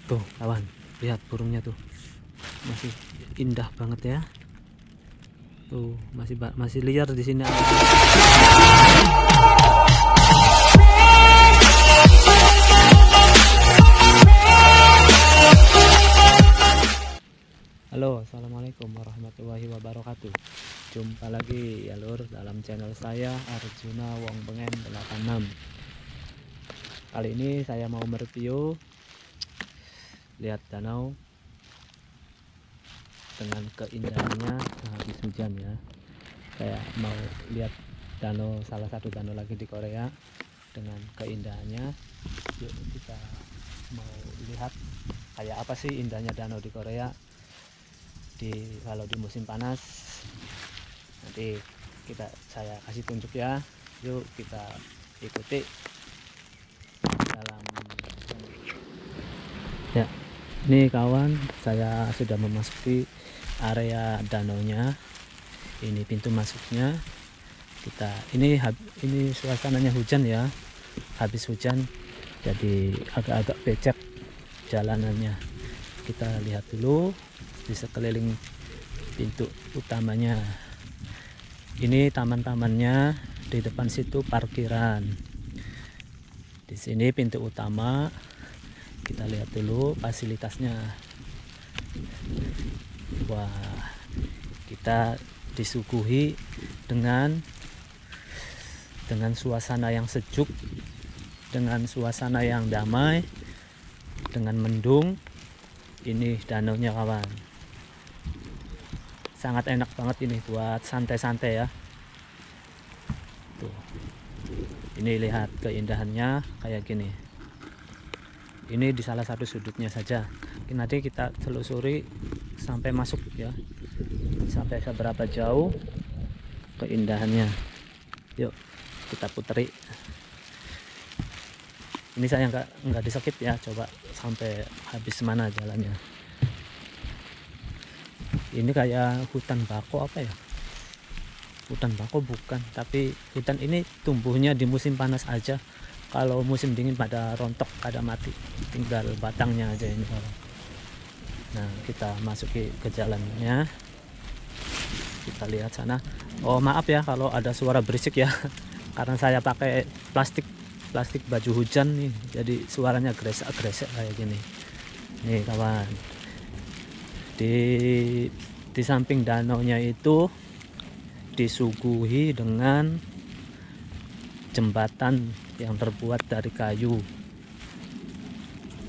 Tuh kawan, lihat burungnya tuh, masih indah banget ya. Tuh masih liar di sini. Halo, assalamualaikum warahmatullahi wabarakatuh. Jumpa lagi ya lur dalam channel saya Arjuna Wong Bengen 86. Kali ini saya mau mereview lihat danau dengan keindahannya habis hujan ya. Saya mau lihat danau, salah satu danau lagi di Korea dengan keindahannya. Yuk kita mau lihat kayak apa sih indahnya danau di Korea kalau di musim panas. Nanti saya kasih tunjuk ya. Yuk kita ikuti dalam ya. Ini kawan, saya sudah memasuki area danaunya. Ini pintu masuknya. Ini suasananya hujan ya, habis hujan jadi agak-agak becek jalanannya. Kita lihat dulu di sekeliling pintu utamanya. Ini taman-tamannya, di depan situ parkiran. Di sini pintu utama. Kita lihat dulu fasilitasnya. Wah, kita disuguhi dengan suasana yang sejuk, dengan suasana yang damai, dengan mendung. Ini danaunya kawan, sangat enak banget ini buat santai-santai ya. Tuh, ini lihat keindahannya kayak gini. Ini di salah satu sudutnya saja. Nanti kita telusuri sampai masuk ya, sampai seberapa jauh keindahannya. Yuk kita puteri. Ini saya nggak di skip ya, coba sampai habis mana jalannya. Ini kayak hutan bako apa ya, hutan bako bukan, tapi hutan ini tumbuhnya di musim panas aja. Kalau musim dingin pada rontok, pada mati, tinggal batangnya aja ini. Nah, kita masuki ke jalannya, kita lihat sana. Oh maaf ya kalau ada suara berisik ya, karena saya pakai plastik baju hujan nih, jadi suaranya gresek kayak gini. Nih kawan, di samping danaunya itu disuguhi dengan jembatan yang terbuat dari kayu.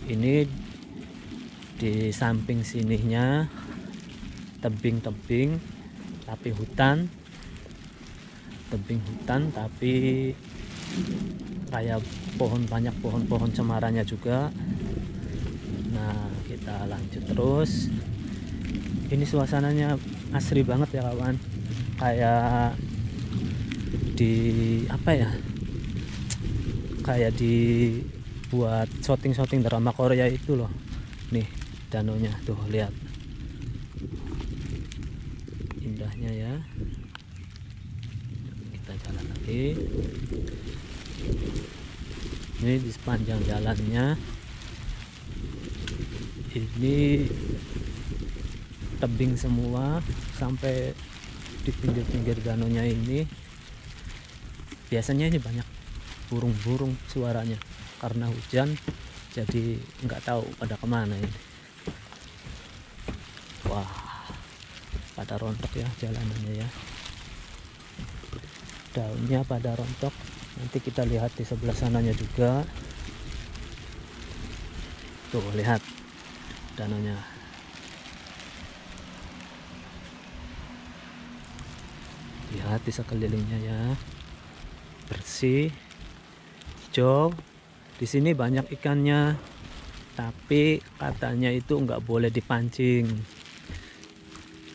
Ini di samping sininya tebing-tebing tapi hutan, tapi kayak banyak pohon cemarannya juga. Nah, kita lanjut terus. Ini suasananya asri banget ya kawan, kayak di apa ya, kayak dibuat syuting drama Korea itu loh. Nih danaunya tuh, lihat indahnya ya. Kita jalan lagi. Ini di sepanjang jalannya ini tebing semua sampai di pinggir danaunya ini. Biasanya ini banyak burung-burung suaranya, karena hujan jadi nggak tahu pada kemana ini. Wah, pada rontok ya jalanannya ya, daunnya pada rontok. Nanti kita lihat di sebelah sananya juga. Tuh lihat danaunya. Lihat di sekelilingnya ya, bersih, hijau. Di sini banyak ikannya, tapi katanya itu nggak boleh dipancing.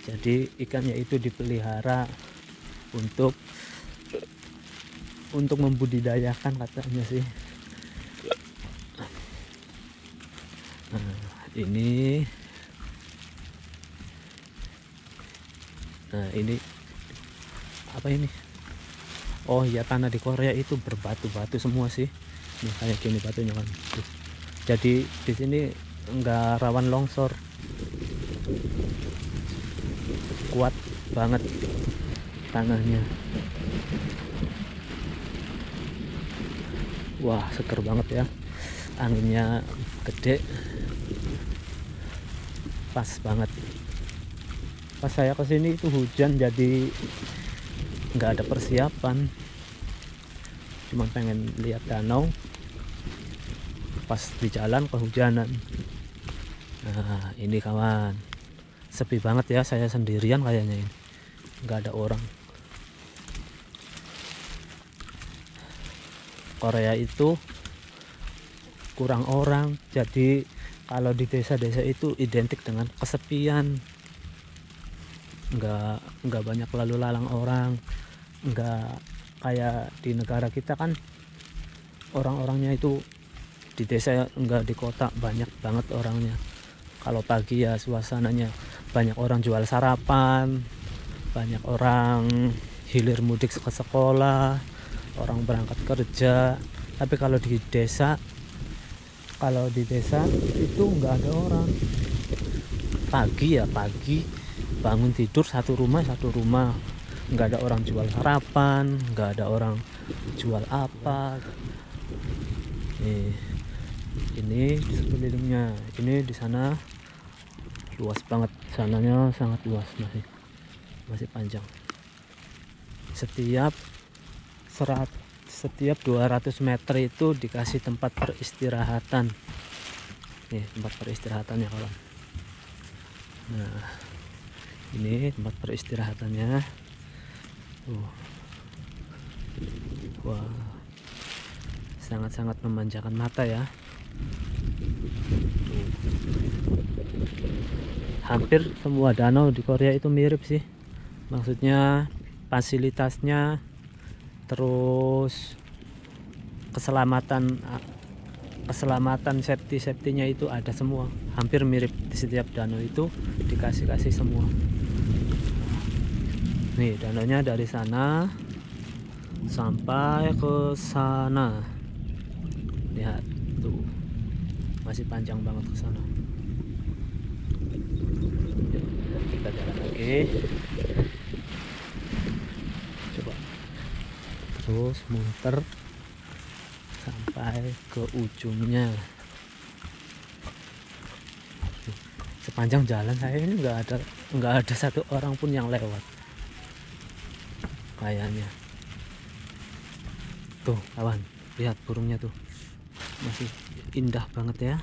Jadi ikannya itu dipelihara untuk membudidayakan katanya sih. Nah, ini apa ini? Oh ya, tanah di Korea itu berbatu-batu semua sih. Nih kayak gini batunya kan. Jadi di sini nggak rawan longsor, kuat banget tanahnya. Wah, seger banget ya, anginnya gede, pas banget. Pas saya kesini itu hujan, jadi nggak ada persiapan, cuma pengen lihat danau, pas di jalan kehujanan. Nah ini kawan, sepi banget ya, saya sendirian kayaknya ini, nggak ada orang. Korea itu kurang orang, jadi kalau di desa-desa itu identik dengan kesepian, nggak banyak lalu lalang orang, nggak kayak di negara kita kan orang-orangnya itu di desa, nggak di kota banyak banget orangnya. Kalau pagi ya suasananya banyak orang jual sarapan, banyak orang hilir mudik ke sekolah, orang berangkat kerja. Tapi kalau di desa itu nggak ada orang. Pagi bangun tidur satu rumah nggak ada orang jual sarapan, nggak ada orang jual apa. Ini di sekelilingnya, ini di sana luas banget, sananya sangat luas, masih panjang. Setiap 200 meter itu dikasih tempat peristirahatan. Nih tempat peristirahatannya kawan. Nah ini tempat peristirahatannya. Wah, sangat-sangat memanjakan mata ya. Hampir semua danau di Korea itu mirip sih, maksudnya fasilitasnya, terus keselamatan safety-nya itu ada semua, hampir mirip. Di setiap danau itu dikasih semua. Nih danaunya dari sana sampai ke sana, lihat tuh, masih panjang banget ke sana. Kita jalan lagi, coba terus muter sampai ke ujungnya. Sepanjang jalan saya ini nggak ada satu orang pun yang lewat kayaknya. Tuh kawan, lihat burungnya tuh, masih indah banget ya.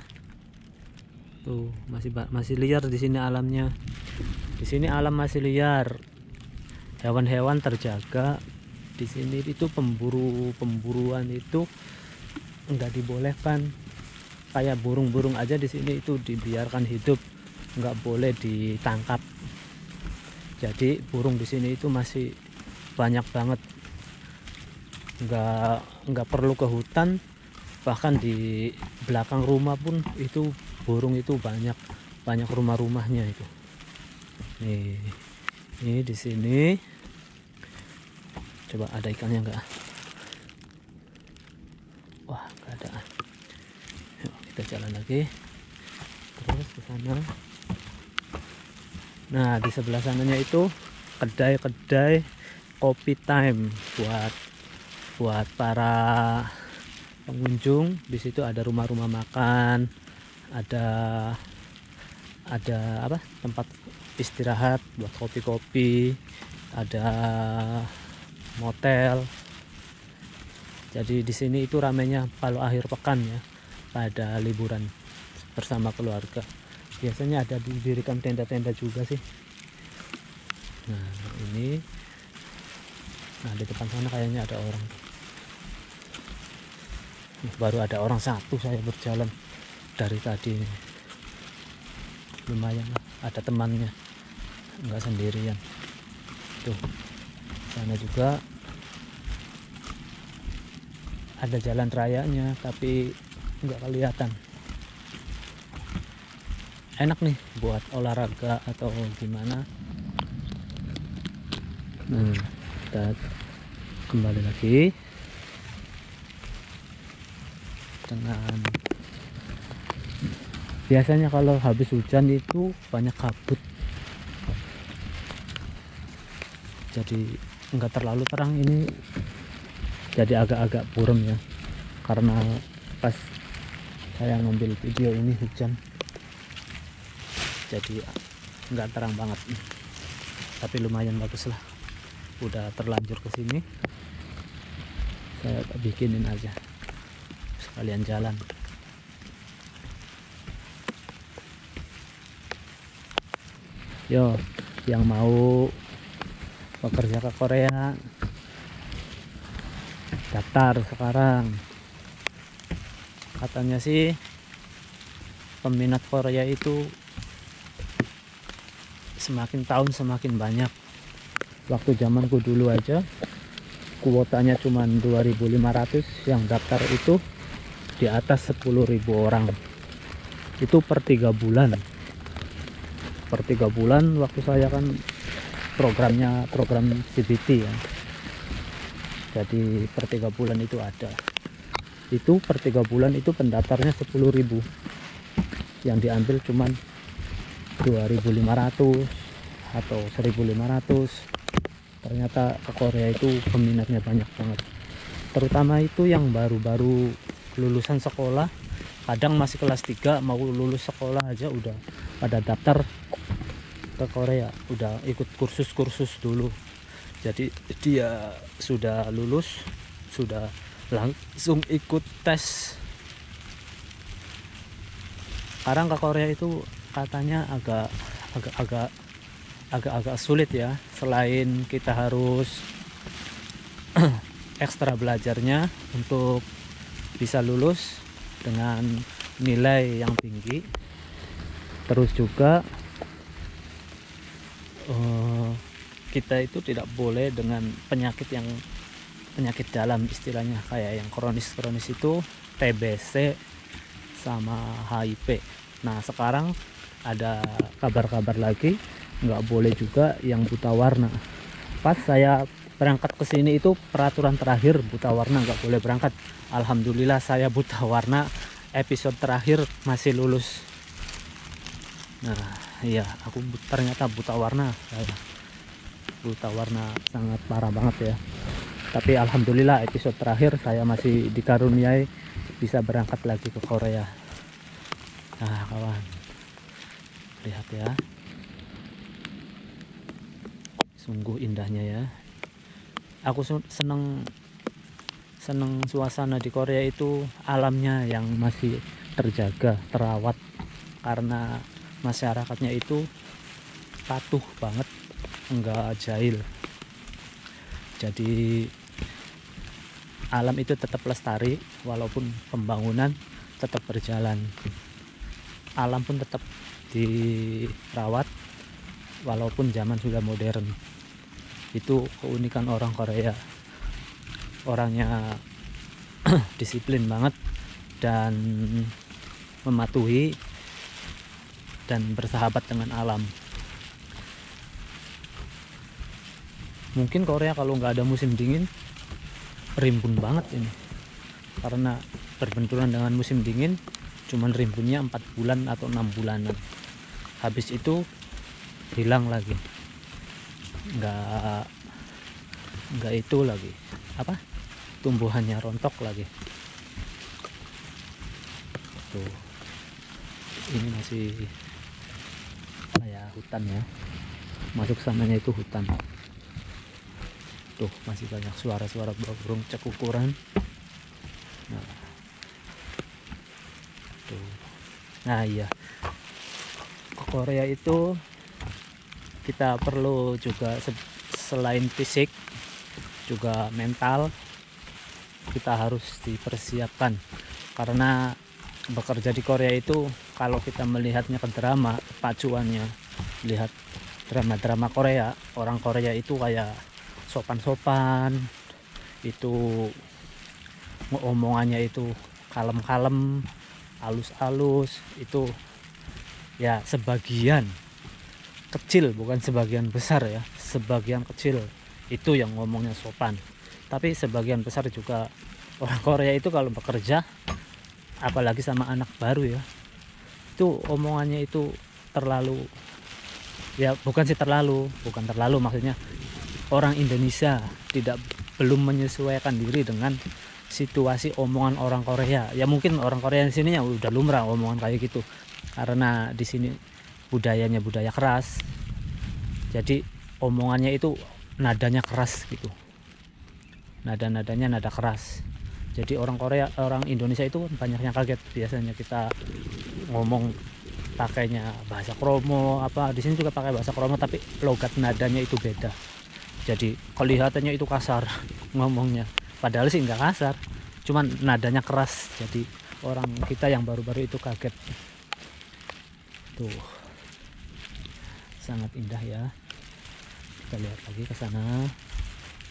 Tuh masih liar di sini alamnya. Di sini alam masih liar, hewan-hewan terjaga. Di sini itu pemburuan itu nggak dibolehkan. Kayak burung-burung aja di sini itu dibiarkan hidup, nggak boleh ditangkap. Jadi burung di sini itu masih banyak banget, nggak perlu ke hutan. Bahkan di belakang rumah pun itu burung itu banyak rumah-rumahnya itu. Nih di sini, coba ada ikannya enggak? Wah, nggak ada. Yuk, kita jalan lagi terus ke sana. Nah di sebelah sananya itu kedai kopi time buat para pengunjung. Di situ ada rumah-rumah makan, ada apa, tempat istirahat buat kopi-kopi, ada motel. Jadi di sini itu ramenya kalau akhir pekan ya, pada liburan bersama keluarga. Biasanya ada didirikan tenda-tenda juga sih. Nah ini, di depan sana kayaknya ada orang. Baru ada orang satu, saya berjalan dari tadi. Lumayan lah, ada temannya, nggak sendirian. Tuh sana juga ada jalan rayanya, tapi nggak kelihatan. Enak nih buat olahraga atau gimana. Nah kita kembali lagi dengan Biasanya kalau habis hujan itu banyak kabut, jadi enggak terlalu terang. Ini jadi agak-agak buram ya, karena pas saya ngambil video ini hujan, jadi enggak terang banget, tapi lumayan bagus lah. Udah terlanjur ke sini, saya bikinin aja sekalian jalan. Yo, yang mau bekerja ke Korea, daftar sekarang. Katanya sih peminat Korea itu semakin tahun semakin banyak. Waktu zamanku dulu aja kuotanya cuma 2.500, yang daftar itu di atas 10.000 orang. Itu per 3 bulan. Per 3 bulan waktu saya kan programnya program CBT ya. Jadi per 3 bulan itu ada. Itu per 3 bulan itu pendaftarnya 10.000. Yang diambil cuman 2.500 atau 1.500. Ternyata ke Korea itu peminatnya banyak banget. Terutama itu yang baru-baru lulusan sekolah, kadang masih kelas 3 mau lulus sekolah aja udah pada daftar ke Korea, udah ikut kursus-kursus dulu. Jadi dia sudah lulus, sudah langsung ikut tes. Sekarang ke Korea itu katanya agak sulit ya. Selain kita harus ekstra belajarnya untuk bisa lulus dengan nilai yang tinggi, terus juga kita itu tidak boleh dengan penyakit dalam, istilahnya kayak yang kronis itu TBC sama HIV. Nah sekarang ada kabar-kabar lagi nggak boleh juga yang buta warna. Pas saya berangkat ke sini itu peraturan terakhir buta warna nggak boleh berangkat. Alhamdulillah saya buta warna, episode terakhir masih lulus. Nah iya, aku ternyata buta warna. Saya buta warna sangat parah banget ya. Tapi alhamdulillah episode terakhir saya masih dikaruniai bisa berangkat lagi ke Korea. Nah kawan, lihat ya, sungguh indahnya ya. Aku seneng suasana di Korea itu, alamnya yang masih terjaga, terawat, karena masyarakatnya itu patuh banget, enggak jahil. Jadi alam itu tetap lestari walaupun pembangunan tetap berjalan. Alam pun tetap dirawat walaupun zaman sudah modern. Itu keunikan orang Korea. Orangnya disiplin banget dan mematuhi dan bersahabat dengan alam. Mungkin Korea kalau nggak ada musim dingin rimbun banget ini, karena berbenturan dengan musim dingin cuman rimbunnya 4 bulan atau 6 bulanan, habis itu hilang lagi, nggak itu lagi, apa, tumbuhannya rontok lagi. Tuh, ini masih kayak hutan ya, masuk sananya itu hutan. Tuh masih banyak suara-suara burung cekukuran. Nah, tuh. Nah iya, ke Korea itu kita perlu juga selain fisik juga mental, kita harus dipersiapkan. Karena bekerja di Korea itu, kalau kita melihatnya ke drama, pacuannya lihat drama-drama Korea, orang Korea itu kayak sopan-sopan, itu omongannya itu kalem-kalem, halus-halus. Itu ya sebagian kecil, bukan sebagian besar ya, sebagian kecil itu yang ngomongnya sopan. Tapi sebagian besar juga orang Korea itu kalau bekerja, apalagi sama anak baru ya, itu omongannya itu terlalu, ya bukan terlalu maksudnya orang Indonesia belum menyesuaikan diri dengan situasi omongan orang Korea. Ya mungkin orang Korea di sini ya udah lumrah omongan kayak gitu, karena di sini budayanya budaya keras, jadi omongannya itu nadanya keras gitu, nadanya nada keras. Jadi orang Indonesia itu banyak yang kaget. Biasanya kita ngomong pakainya bahasa kromo apa, di sini juga pakai bahasa kromo, tapi logat nadanya itu beda. Jadi kelihatannya itu kasar ngomongnya, padahal sih nggak kasar, cuman nadanya keras. Jadi orang kita yang baru-baru itu kaget. Tuh, sangat indah ya. Kita lihat lagi ke sana.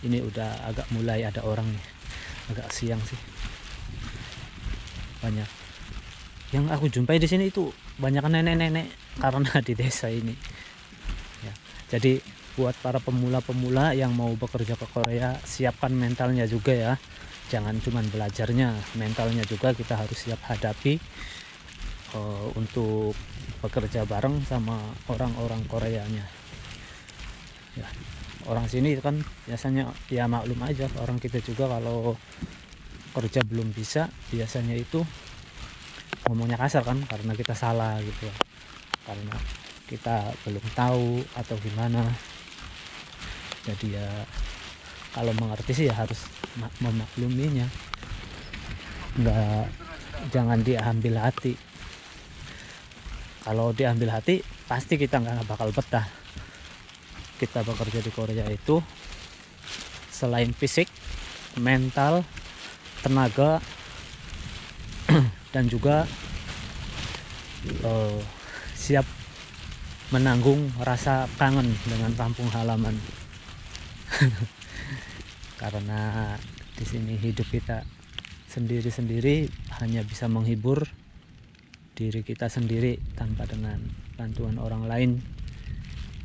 Ini udah agak mulai ada orang nih, agak siang sih. Banyak yang aku jumpai di sini itu banyak nenek-nenek karena di desa ini ya. Jadi buat para pemula-pemula yang mau bekerja ke Korea, siapkan mentalnya juga ya, jangan cuman belajarnya, mentalnya juga kita harus siap hadapi untuk bekerja bareng sama orang-orang Koreanya ya. Orang sini kan biasanya ya maklum aja, orang kita juga kalau kerja belum bisa biasanya itu ngomongnya kasar kan, karena kita salah gitu, karena kita belum tahu atau gimana. Jadi ya kalau mengerti sih ya harus memakluminya, jangan diambil hati. Kalau diambil hati pasti kita nggak bakal betah. Kita bekerja di Korea itu selain fisik, mental, tenaga, dan juga siap menanggung rasa kangen dengan kampung halaman. Karena di sini hidup kita sendiri-sendiri, hanya bisa menghibur diri kita sendiri tanpa dengan bantuan orang lain.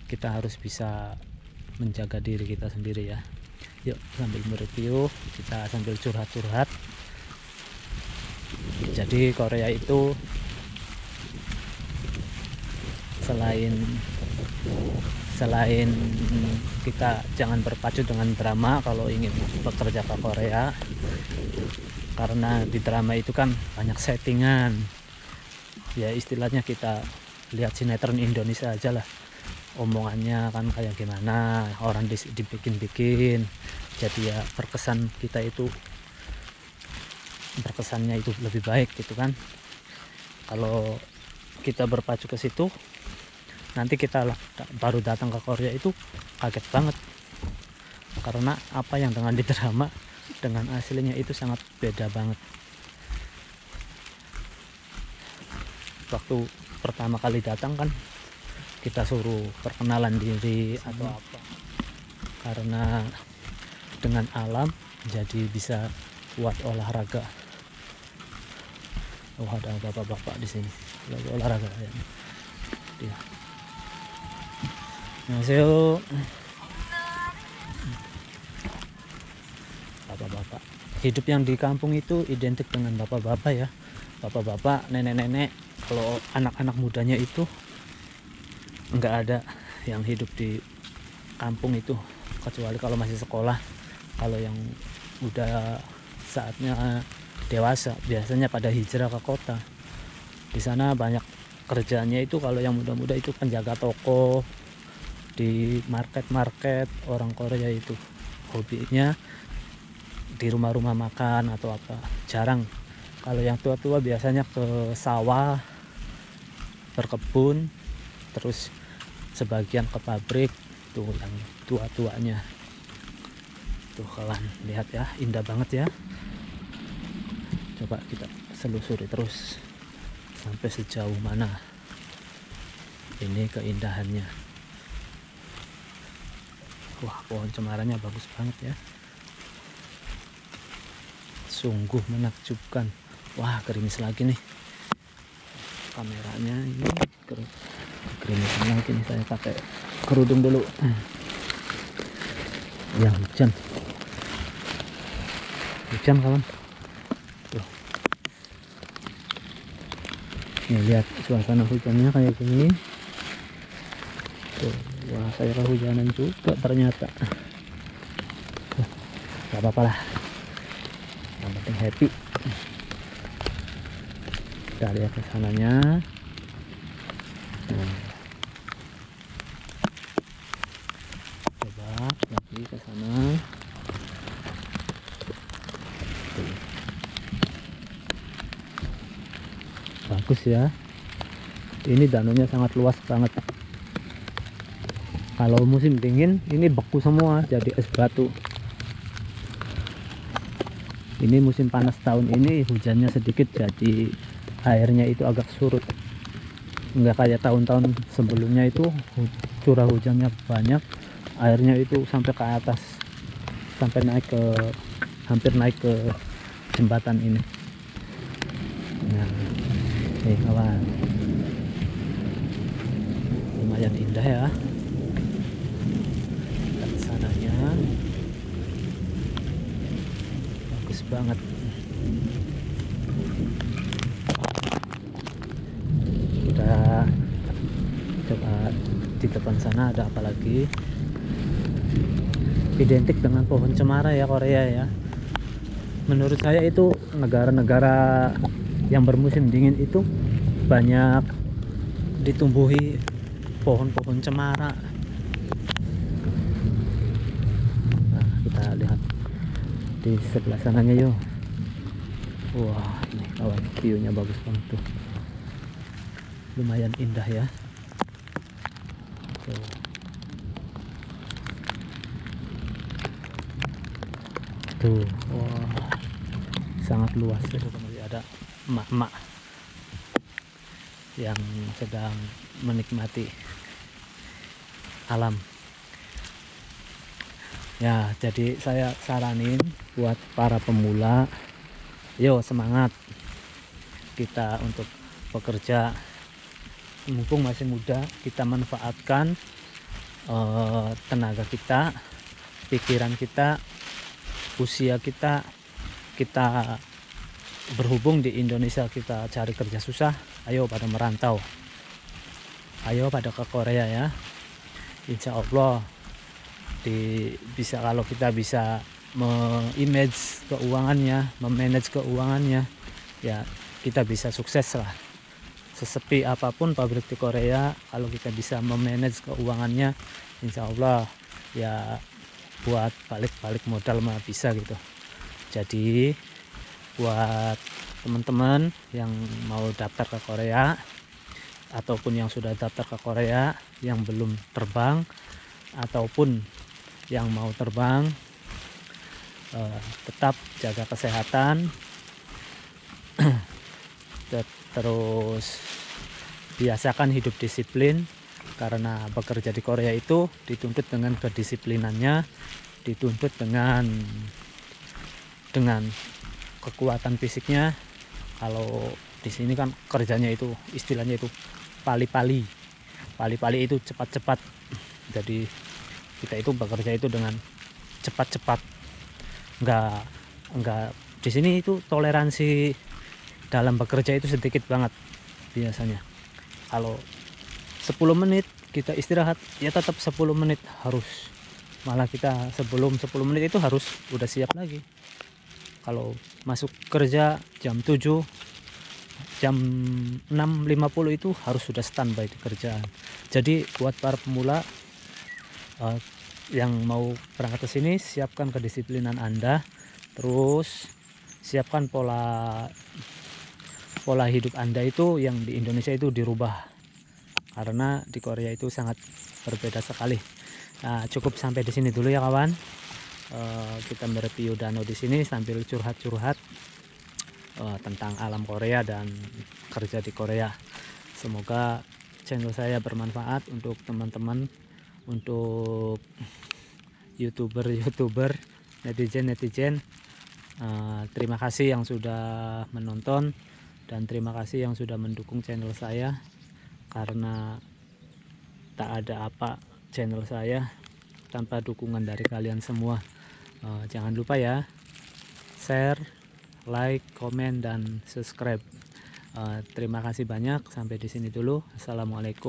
Kita harus bisa menjaga diri kita sendiri ya. Yuk sambil mereview, kita sambil curhat-curhat. Jadi Korea itu selain kita jangan berpacu dengan drama kalau ingin bekerja ke Korea, karena di drama itu kan banyak settingan ya, istilahnya kita lihat sinetron Indonesia aja lah, omongannya kan kayak gimana, orang dibikin-bikin. Jadi ya berkesannya itu lebih baik gitu kan. Kalau kita berpacu ke situ, nanti kita baru datang ke Korea itu kaget banget, karena apa yang dengan di drama dengan aslinya itu sangat beda banget. Waktu pertama kali datang kan kita suruh perkenalan diri atau apa, karena dengan alam jadi bisa buat olahraga. Oh, ada bapak-bapak di sini lagi olahraga ya. Dia. Annyeonghaseyo. Bapak-bapak. Hidup yang di kampung itu identik dengan bapak-bapak ya. Bapak-bapak, nenek-nenek. Kalau anak-anak mudanya itu enggak ada yang hidup di kampung itu, kecuali kalau masih sekolah. Kalau yang udah saatnya dewasa biasanya pada hijrah ke kota. Di sana banyak kerjanya itu, kalau yang muda-muda itu penjaga toko di market. Orang Korea itu hobinya di rumah-rumah makan atau apa, jarang. Kalau yang tua-tua biasanya ke sawah berkebun, terus sebagian ke pabrik. Tuh yang tua-tuanya tuh, kalian lihat ya, indah banget ya. Coba kita selusuri terus sampai sejauh mana ini keindahannya. Wah, pohon cemarannya bagus banget ya, sungguh menakjubkan. Wah, gerimis lagi nih kameranya, ini gerimis lagi nih. Saya pakai kerudung dulu ya, hujan kawan. Tuh. Nih lihat suasana hujannya kayak gini tuh. Wah, saya kehujanan juga ternyata. Gak apa-apa lah, yang penting happy. Kita lihat ke sananya. Nah, coba lagi ke sana. Tuh. Bagus ya, ini danaunya sangat luas banget. Kalau musim dingin ini beku semua jadi es batu. Ini musim panas tahun ini hujannya sedikit jadi airnya itu agak surut, nggak kayak tahun-tahun sebelumnya itu curah hujannya banyak, airnya itu sampai ke atas, sampai naik ke, hampir naik ke jembatan ini. Nah, nih kawan, lumayan indah ya sananya, bagus banget. Kita coba di depan sana ada apa lagi. Identik dengan pohon cemara ya Korea ya. Menurut saya itu negara-negara yang bermusim dingin itu banyak ditumbuhi pohon-pohon cemara. Nah, kita lihat di sebelah sananya yuk. Wah, ini kawan, view-nya bagus banget tuh. Lumayan indah ya. Tuh. Tuh, wah, sangat luas. Itu masih ada emak-emak yang sedang menikmati alam. Ya, jadi saya saranin buat para pemula, yo semangat kita untuk bekerja. Mumpung masih muda, kita manfaatkan tenaga kita, pikiran kita, usia kita. Kita berhubung di Indonesia kita cari kerja susah, ayo pada merantau, ayo pada ke Korea ya. Insya Allah bisa, kalau kita bisa me-image keuangannya, memanage keuangannya, ya kita bisa sukses lah. Sesepi apapun pabrik di Korea, kalau kita bisa memanage keuangannya, insya Allah ya buat balik modal mah bisa gitu. Jadi buat teman-teman yang mau daftar ke Korea ataupun yang sudah daftar ke Korea, yang belum terbang ataupun yang mau terbang, tetap jaga kesehatan, terus biasakan hidup disiplin, karena bekerja di Korea itu dituntut dengan kedisiplinannya, dituntut dengan kekuatan fisiknya. Kalau di sini kan kerjanya itu istilahnya itu pali-pali itu cepat-cepat. Jadi kita itu bekerja itu dengan cepat-cepat, enggak di sini itu toleransi dalam bekerja itu sedikit banget. Biasanya kalau 10 menit kita istirahat, ya tetap 10 menit harus, malah kita sebelum 10 menit itu harus udah siap lagi. Kalau masuk kerja jam 7, jam 6.50 itu harus sudah standby di kerjaan. Jadi buat para pemula yang mau berangkat ke sini, siapkan kedisiplinan Anda, terus siapkan pola hidup Anda itu yang di Indonesia itu dirubah, karena di Korea itu sangat berbeda sekali. Nah, cukup sampai di sini dulu ya kawan. Kita mereview danau di sini sambil curhat-curhat tentang alam Korea dan kerja di Korea. Semoga channel saya bermanfaat untuk teman-teman, untuk youtuber, netizen. Terima kasih yang sudah menonton dan terima kasih yang sudah mendukung channel saya, karena tak ada apa channel saya tanpa dukungan dari kalian semua. Jangan lupa ya, share, like, komen, dan subscribe. Terima kasih banyak, sampai di sini dulu. Assalamualaikum.